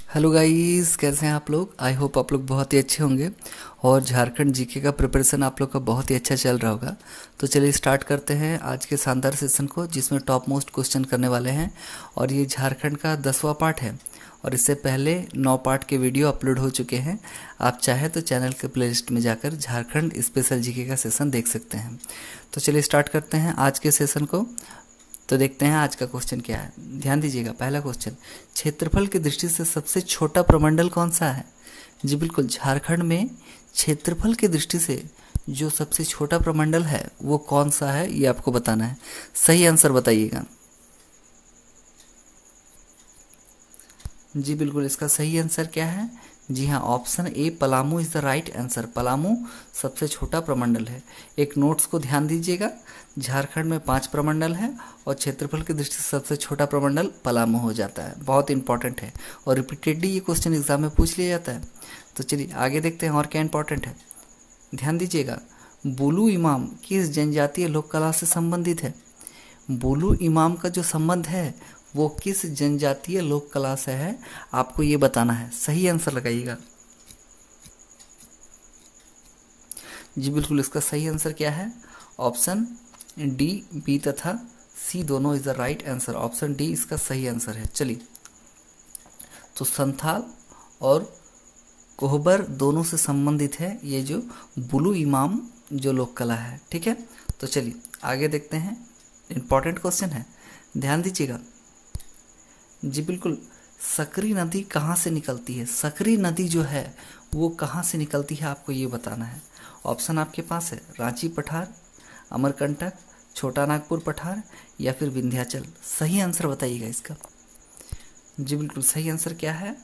Hello guys, कैसे हैं आप लोग। आई होप आप लोग बहुत ही अच्छे होंगे और झारखंड जीके का प्रिपरेशन आप लोग का बहुत ही अच्छा चल रहा होगा। तो चलिए स्टार्ट करते हैं आज के शानदार सेशन को, जिसमें टॉप मोस्ट क्वेश्चन करने वाले हैं। और ये झारखंड का 10वां पार्ट है और इससे पहले 9 पार्ट के वीडियो अपलोड हो चुके हैं। आप चाहे तो चैनल के प्लेलिस्ट में जाकर झारखंड स्पेशल जीके का सेशन देख सकते हैं। तो चलिए स्टार्ट करते हैं आज के सेशन को। तो देखते हैं आज का क्वेश्चन क्या है। ध्यान दीजिएगा, पहला क्वेश्चन, क्षेत्रफल की दृष्टि से सबसे छोटा प्रमंडल कौन सा है। जी बिल्कुल, झारखंड में क्षेत्रफल की दृष्टि से जो सबसे छोटा प्रमंडल है वो कौन सा है, ये आपको बताना है। सही आंसर बताइएगा। जी बिल्कुल, इसका सही आंसर क्या है। जी हाँ, option A Palamu is the right answer. Palamu सबसे छोटा प्रमंडल है। एक नोट्स को ध्यान दीजिएगा, झारखंड में 5 प्रमंडल है और क्षेत्रफल की दृष्टि से सबसे छोटा प्रमंडल पलामू हो जाता है। बहुत इंपॉर्टेंट है और रिपीटेडली ये क्वेश्चन एग्जाम में पूछ लिया जाता है। तो चलिए आगे देखते हैं और क्या इंपॉर्टेंट है। ध्यान दीजिएगा, बुलू इमाम किस जनजातीय लोक कला से संबंधित है। बुलू इमाम का जो संबंध है वो किस जनजातीय लोक कला से है, आपको ये बताना है। सही आंसर लगाइएगा। जी बिल्कुल, इसका सही आंसर क्या है। ऑप्शन डी, बी तथा सी दोनों is the right answer. Option D इसका सही आंसर है। चलिए, तो संथाल और कोहबर दोनों से संबंधित है ये जो बुलू इमाम जो लोक कला है। ठीक है, तो चलिए आगे देखते हैं। इंपॉर्टेंट क्वेश्चन है, ध्यान दीजिएगा। जी बिल्कुल, सकरी नदी कहाँ से निकलती है। सकरी नदी जो है वो कहाँ से निकलती है, आपको ये बताना है। ऑप्शन आपके पास है रांची पठार, अमरकंटक, छोटा नागपुर पठार या फिर विंध्याचल। सही आंसर बताइएगा इसका। जी बिल्कुल, सही आंसर क्या है।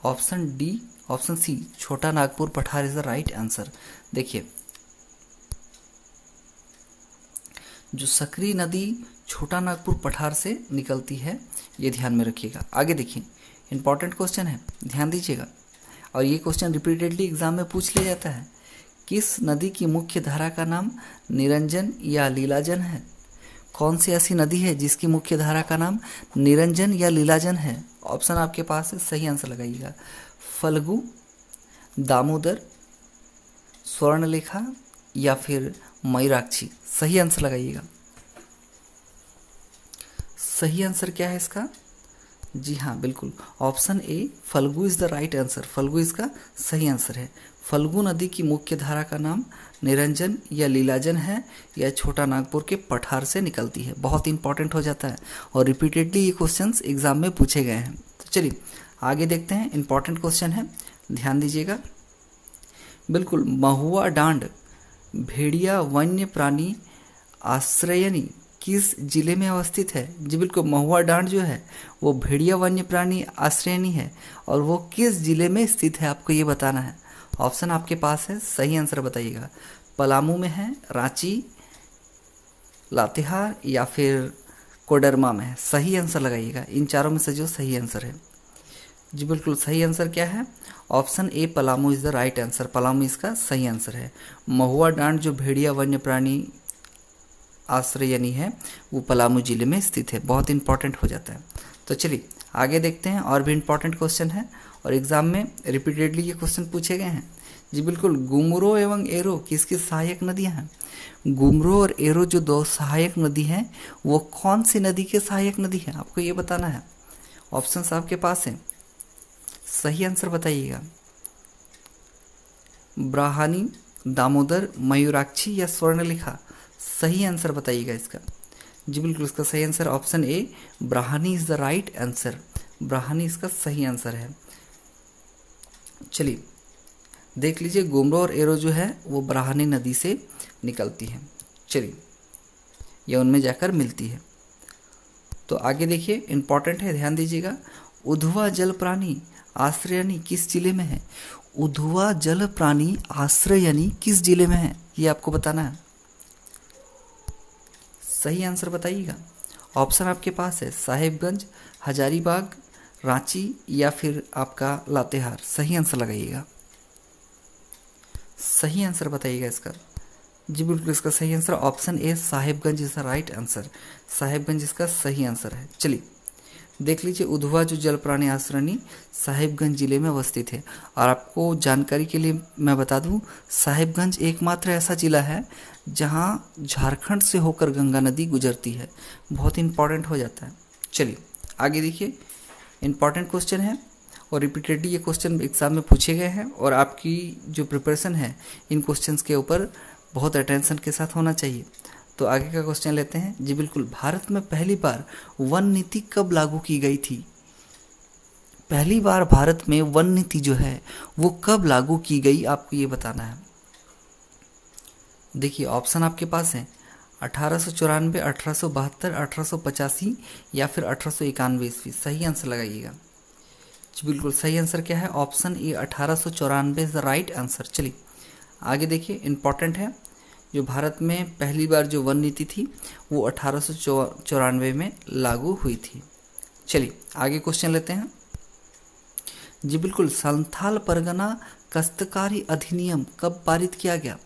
ऑप्शन डी, ऑप्शन सी छोटा नागपुर पठार इज द राइट आंसर। देखिए, जो सकरी नदी छोटा नागपुर पठार से निकलती है, ये ध्यान में रखिएगा। आगे देखिए, इंपॉर्टेंट क्वेश्चन है, ध्यान दीजिएगा। और ये क्वेश्चन रिपीटेडली एग्जाम में पूछ लिया जाता है। किस नदी की मुख्य धारा का नाम निरंजन या लीलाजन है। कौन सी ऐसी नदी है जिसकी मुख्य धारा का नाम निरंजन या लीलाजन है। ऑप्शन आपके पास है, सही आंसर लगाइएगा। फल्गु, दामोदर, स्वर्णलेखा या फिर मयूराक्षी। सही आंसर लगाइएगा। सही आंसर क्या है इसका। जी हाँ बिल्कुल, option A Phalgu is the right answer. Phalgu इसका सही आंसर है। फल्गु नदी की मुख्य धारा का नाम निरंजन या लीलाजन है, यह छोटा नागपुर के पठार से निकलती है। बहुत इंपॉर्टेंट हो जाता है और रिपीटेडली ये क्वेश्चंस एग्जाम में पूछे गए हैं। तो चलिए आगे देखते हैं। इंपॉर्टेंट क्वेश्चन है, ध्यान दीजिएगा। बिल्कुल, महुआ डांड भेड़िया वन्य प्राणी आश्रयनी किस जिले में अवस्थित है। जी बिल्कुल, महुआ डांड जो है वो भेड़िया वन्य प्राणी आश्रयनी है और वो किस जिले में स्थित है, आपको ये बताना है। ऑप्शन आपके पास है, सही आंसर बताइएगा। पलामू में है, रांची, लातेहार या फिर कोडरमा में है। सही आंसर लगाइएगा, इन चारों में से जो सही आंसर है। जी बिल्कुल, सही आंसर क्या है। Option A Palamu is the right answer. Palamu इसका सही आंसर है। महुआ डांड जो भेड़िया वन्य प्राणी आश्रयनी है वो पलामू जिले में स्थित है। बहुत इंपॉर्टेंट हो जाता है। तो चलिए आगे देखते हैं, और भी इंपॉर्टेंट क्वेश्चन है और एग्जाम में रिपीटेडली ये क्वेश्चन पूछे गए हैं। जी बिल्कुल, गुमरो एवं एरो किसकी सहायक नदियां हैं। गुमरो और एरो जो दो सहायक नदी हैं वो कौन सी नदी के सहायक नदी है, आपको ये बताना है। ऑप्शन आपके पास है, सही आंसर बताइएगा। ब्राह्मणी, दामोदर, मयूराक्षी या स्वर्णलेखा। सही आंसर बताइएगा इसका। जी बिल्कुल, इसका सही answer option A Brahmani is the right answer. Brahmani इसका सही आंसर है। चलिए देख लीजिए, गुमरो और एरो जो है वो ब्राह्मणी नदी से निकलती है। चलिए, ये उनमें जाकर मिलती है। तो आगे देखिए, इंपॉर्टेंट है, ध्यान दीजिएगा। उधवा जल प्राणी आश्रयनी किस जिले में है। उधवा जल प्राणी आश्रयनी किस जिले में है, ये आपको बताना है। सही आंसर बताइएगा। ऑप्शन आपके पास है साहिबगंज, हजारीबाग, रांची या फिर आपका लातेहार। सही आंसर लगाइएगा। सही आंसर बताइएगा इसका। जी बिल्कुल, इसका सही answer option A Sahibganj is the right answer. Sahibganj इसका सही आंसर है। चलिए देख लीजिए, उधवा जो जल प्राणी आश्रयनी साहिबगंज जिले में अवस्थित है। और आपको जानकारी के लिए मैं बता दूं, साहिबगंज एकमात्र ऐसा जिला है जहां झारखंड से होकर गंगा नदी गुजरती है। बहुत इंपॉर्टेंट हो जाता है। चलिए आगे देखिए, इंपॉर्टेंट क्वेश्चन है और रिपीटेडली ये क्वेश्चन एग्जाम में पूछे गए हैं और आपकी जो प्रिपरेशन है इन क्वेश्चंस के ऊपर बहुत अटेंशन के साथ होना चाहिए। तो आगे का क्वेश्चन लेते हैं जी। बिल्कुल, भारत में पहली बार वन नीति कब लागू की गई थी? पहली बार भारत में वन नीति जो है वो कब लागू की गई, आपको ये बताना है। देखिए ऑप्शन आपके पास है 1894, 1872, 1885 या फिर 1891 ईस्वी। सही आंसर लगाइएगा। बिल्कुल सही आंसर क्या है? Option A 1894 is the right answer. चलिए आगे देखिए, इंपॉर्टेंट है। जो भारत में पहली बार जो वन नीति थी वो 1894 में लागू हुई थी। चलिए आगे क्वेश्चन लेते हैं जी। बिल्कुल, संथाल परगना काश्तकारी अधिनियम कब पारित किया गया?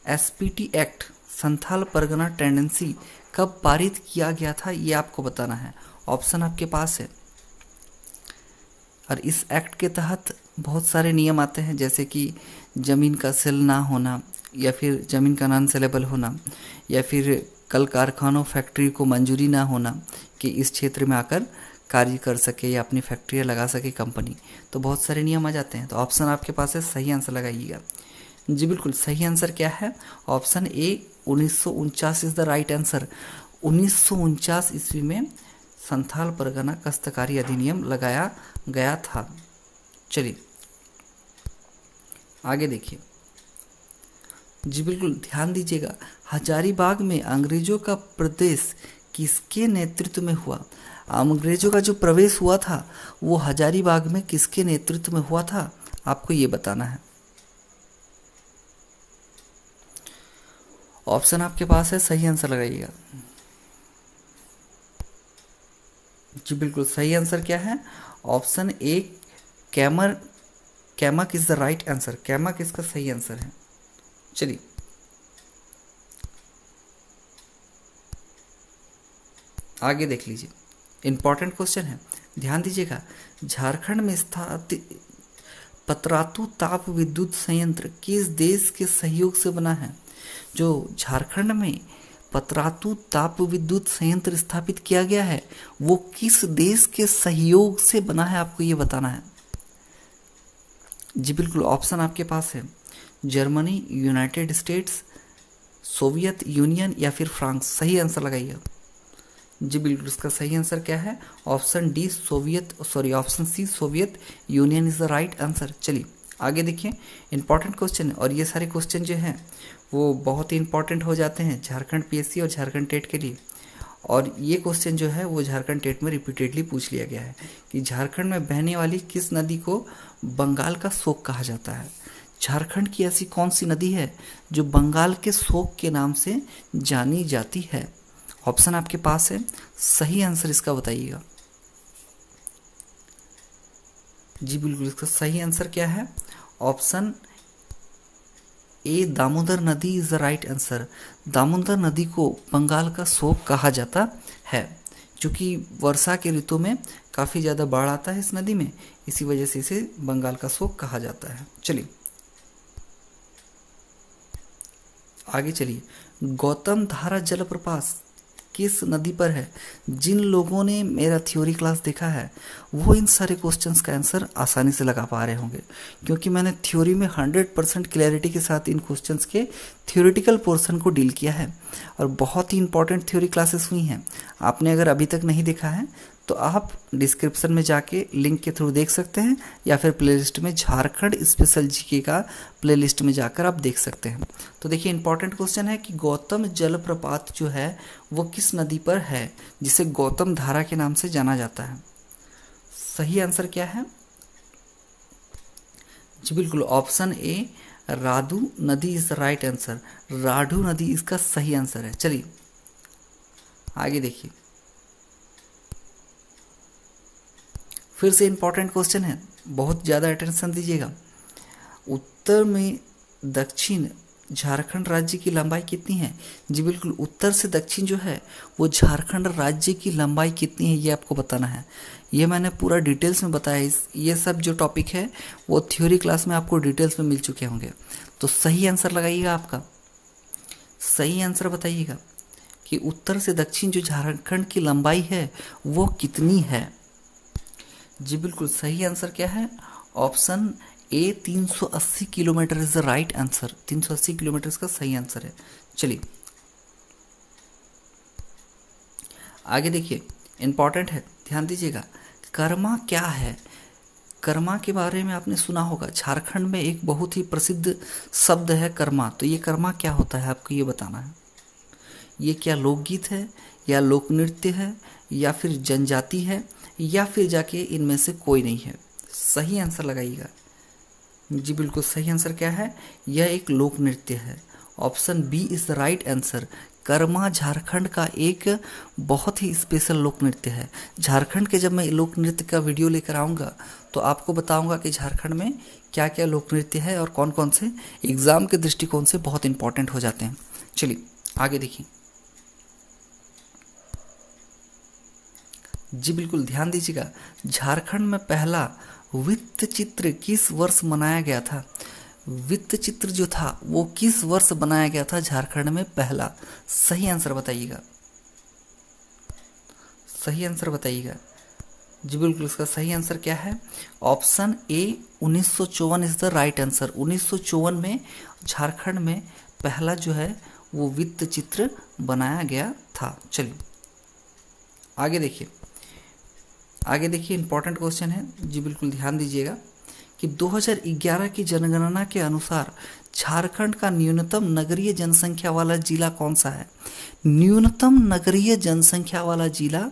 SPT act, Santhal Pargana tendency कब पारित किया गया था, ये आपको बताना है। ऑप्शन आपके पास है। और इस एक्ट के तहत बहुत सारे नियम आते हैं, जैसे कि ज़मीन का सेल ना होना, या फिर ज़मीन का नॉन सेलेबल होना, या फिर कल कारखानों फैक्ट्री को मंजूरी ना होना कि इस क्षेत्र में आकर कार्य कर सके या अपनी फैक्ट्रियाँ लगा सके कंपनी। तो बहुत सारे नियम आ जाते हैं। तो ऑप्शन आपके पास है, सही आंसर लगाइएगा जी। बिल्कुल सही आंसर क्या है? Option A 1949 is the right answer. 1949 ईस्वी में संथाल परगना काश्तकारी अधिनियम लगाया गया था। चलिए आगे देखिए जी। बिल्कुल ध्यान दीजिएगा, हजारीबाग में अंग्रेजों का प्रदेश किसके नेतृत्व में हुआ? अंग्रेजों का जो प्रवेश हुआ था वो हजारीबाग में किसके नेतृत्व में हुआ था, आपको ये बताना है। ऑप्शन आपके पास है, सही आंसर लगाइएगा जी। बिल्कुल सही आंसर क्या है? ऑप्शन ए कैमक इज द राइट आंसर। कैमक इसका सही आंसर है। चलिए आगे देख लीजिए, इंपॉर्टेंट क्वेश्चन है, ध्यान दीजिएगा। झारखंड में स्थापित पतरातू ताप विद्युत संयंत्र किस देश के सहयोग से बना है? जो झारखंड में पतरातू ताप विद्युत संयंत्र स्थापित किया गया है वो किस देश के सहयोग से बना है, आपको ये बताना है जी। बिल्कुल ऑप्शन आपके पास है, Germany, United states, Soviet union या फिर फ्रांस। सही आंसर लगाइए जी। बिल्कुल इसका सही आंसर क्या है? Option D option C Soviet Union is the right answer. चलिए आगे देखिए, इंपॉर्टेंट क्वेश्चन है और ये सारे क्वेश्चन जो हैं वो बहुत ही इंपॉर्टेंट हो जाते हैं झारखंड पीएससी और झारखंड टेट के लिए। और ये क्वेश्चन जो है वो झारखंड टेट में रिपीटेडली पूछ लिया गया है कि झारखंड में बहने वाली किस नदी को बंगाल का शोक कहा जाता है? झारखंड की ऐसी कौन सी नदी है जो बंगाल के शोक के नाम से जानी जाती है? ऑप्शन आपके पास है, सही आंसर इसका बताइएगा जी। बिल्कुल इसका सही आंसर क्या है? ऑप्शन ए दामोदर नदी is the right answer. Damodar नदी को बंगाल का शोक कहा जाता है, क्योंकि वर्षा के ऋतु में काफ़ी ज़्यादा बाढ़ आता है इस नदी में, इसी वजह से इसे बंगाल का शोक कहा जाता है। चलिए आगे चलिए, गौतम धारा जलप्रपात किस नदी पर है? जिन लोगों ने मेरा थ्योरी क्लास देखा है वो इन सारे क्वेश्चंस का आंसर आसानी से लगा पा रहे होंगे, क्योंकि मैंने थ्योरी में 100% क्लैरिटी के साथ इन क्वेश्चंस के थ्योरेटिकल पोर्शन को डील किया है और बहुत ही इंपॉर्टेंट थ्योरी क्लासेस हुई हैं। आपने अगर अभी तक नहीं देखा है तो आप डिस्क्रिप्शन में जाके लिंक के थ्रू देख सकते हैं, या फिर प्लेलिस्ट में झारखंड स्पेशल जीके का प्लेलिस्ट में जाकर आप देख सकते हैं। तो देखिए इंपॉर्टेंट क्वेश्चन है कि गौतम जलप्रपात जो है वो किस नदी पर है जिसे गौतम धारा के नाम से जाना जाता है? सही आंसर क्या है जी? बिल्कुल ऑप्शन ए राधु नदी is the right answer. Radhu नदी इसका सही आंसर है। चलिए आगे देखिए, फिर से इंपॉर्टेंट क्वेश्चन है, बहुत ज़्यादा अटेंशन दीजिएगा। उत्तर में दक्षिण झारखंड राज्य की लंबाई कितनी है? जी बिल्कुल, उत्तर से दक्षिण जो है वो झारखंड राज्य की लंबाई कितनी है ये आपको बताना है। ये मैंने पूरा डिटेल्स में बताया। ये सब जो टॉपिक है वो थ्योरी क्लास में आपको डिटेल्स में मिल चुके होंगे। तो सही आंसर लगाइएगा, आपका सही आंसर बताइएगा कि उत्तर से दक्षिण जो झारखंड की लंबाई है वो कितनी है। जी बिल्कुल, सही आंसर क्या है? Option A 380 kilometre is the right answer. 380 kilometre इसका सही आंसर है। चलिए आगे देखिए, इंपॉर्टेंट है, ध्यान दीजिएगा। कर्मा क्या है? कर्मा के बारे में आपने सुना होगा, झारखंड में एक बहुत ही प्रसिद्ध शब्द है कर्मा। तो ये कर्मा क्या होता है आपको ये बताना है। ये क्या लोकगीत है या लोक नृत्य है या फिर जनजाति है या फिर जाके इनमें से कोई नहीं है? सही आंसर लगाइएगा। जी बिल्कुल, सही आंसर क्या है? यह एक लोक नृत्य है। Option B is the right answer. Karma Jharkhand का एक बहुत ही स्पेशल लोक नृत्य है। झारखंड के जब मैं लोक नृत्य का वीडियो लेकर आऊँगा तो आपको बताऊंगा कि झारखंड में क्या क्या लोक नृत्य है और कौन कौन से एग्जाम के दृष्टिकोण से बहुत इंपॉर्टेंट हो जाते हैं। चलिए आगे देखिए। जी बिल्कुल, ध्यान दीजिएगा। झारखंड में पहला वित्त चित्र किस वर्ष बनाया गया था? वित्त चित्र जो था वो किस वर्ष बनाया गया था झारखंड में पहला? सही आंसर बताइएगा, सही आंसर बताइएगा। जी बिल्कुल, इसका सही आंसर क्या है? Option A 1954 is the right answer. 1954 में झारखंड में पहला जो है वो वित्त चित्र बनाया गया था। चलिए आगे देखिए, आगे देखिए, इंपॉर्टेंट क्वेश्चन है। जी बिल्कुल, ध्यान दीजिएगा कि 2011 की जनगणना के अनुसार झारखंड का न्यूनतम नगरीय जनसंख्या वाला जिला कौन सा है? न्यूनतम नगरीय जनसंख्या वाला जिला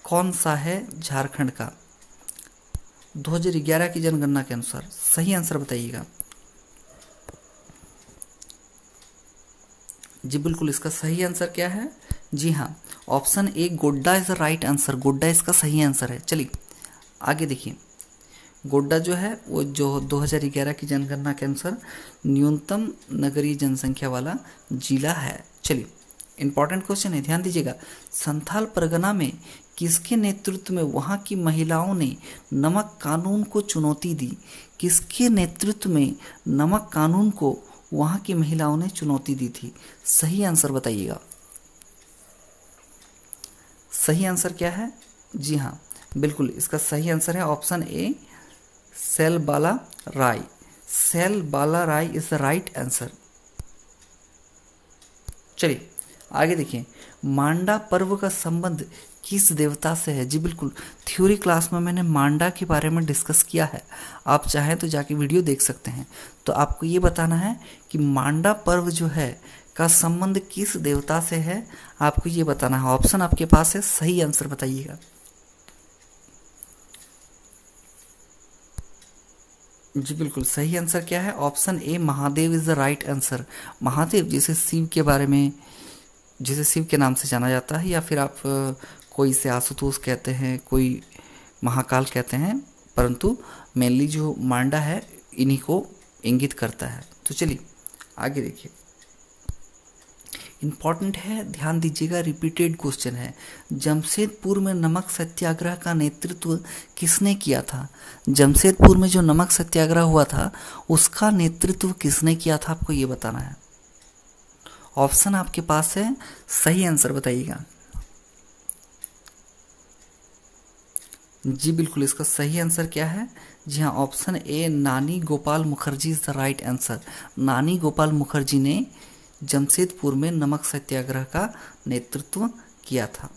कौन सा है झारखंड का 2011 की जनगणना के अनुसार? सही आंसर बताइएगा। जी बिल्कुल, इसका सही आंसर क्या है? जी हाँ, option A Godda is the right answer. Godda इसका सही आंसर है। चलिए आगे देखिए, गोड्डा जो है वो जो 2011 की जनगणना के अनुसार न्यूनतम नगरीय जनसंख्या वाला जिला है। चलिए इंपॉर्टेंट क्वेश्चन है, ध्यान दीजिएगा। संथाल परगना में किसके नेतृत्व में वहाँ की महिलाओं ने नमक कानून को चुनौती दी? किसके नेतृत्व में नमक कानून को वहाँ की महिलाओं ने चुनौती दी थी? सही आंसर बताइएगा। सही आंसर क्या है? जी हाँ बिल्कुल, इसका सही आंसर है option A Selbala Rai. Selbala Rai is the right answer. चलिए आगे देखिए, मांडा पर्व का संबंध किस देवता से है? जी बिल्कुल, थ्योरी क्लास में मैंने मांडा के बारे में डिस्कस किया है, आप चाहें तो जाके वीडियो देख सकते हैं। तो आपको ये बताना है कि मांडा पर्व जो है का संबंध किस देवता से है, आपको ये बताना है। ऑप्शन आपके पास है, सही आंसर बताइएगा। जी बिल्कुल, सही आंसर क्या है? Option A Mahadev is the right answer. Mahadev जैसे शिव के बारे में, जिसे शिव के नाम से जाना जाता है, या फिर आप कोई से आशुतोष कहते हैं, कोई महाकाल कहते हैं, परंतु मेनली जो मांडा है इन्हीं को इंगित करता है। तो चलिए आगे देखिए, इंपॉर्टेंट है, ध्यान दीजिएगा, रिपीटेड क्वेश्चन है। जमशेदपुर में नमक सत्याग्रह का नेतृत्व किसने किया था? जमशेदपुर में जो नमक सत्याग्रह हुआ था उसका नेतृत्व किसने किया था, आपको ये बताना है। ऑप्शन आपके पास है, सही आंसर बताइएगा। जी बिल्कुल, इसका सही आंसर क्या है? जी हाँ, ऑप्शन ए नानी Gopal Mukherjee is the right answer. नानी गोपाल मुखर्जी ने जमशेदपुर में नमक सत्याग्रह का नेतृत्व किया था।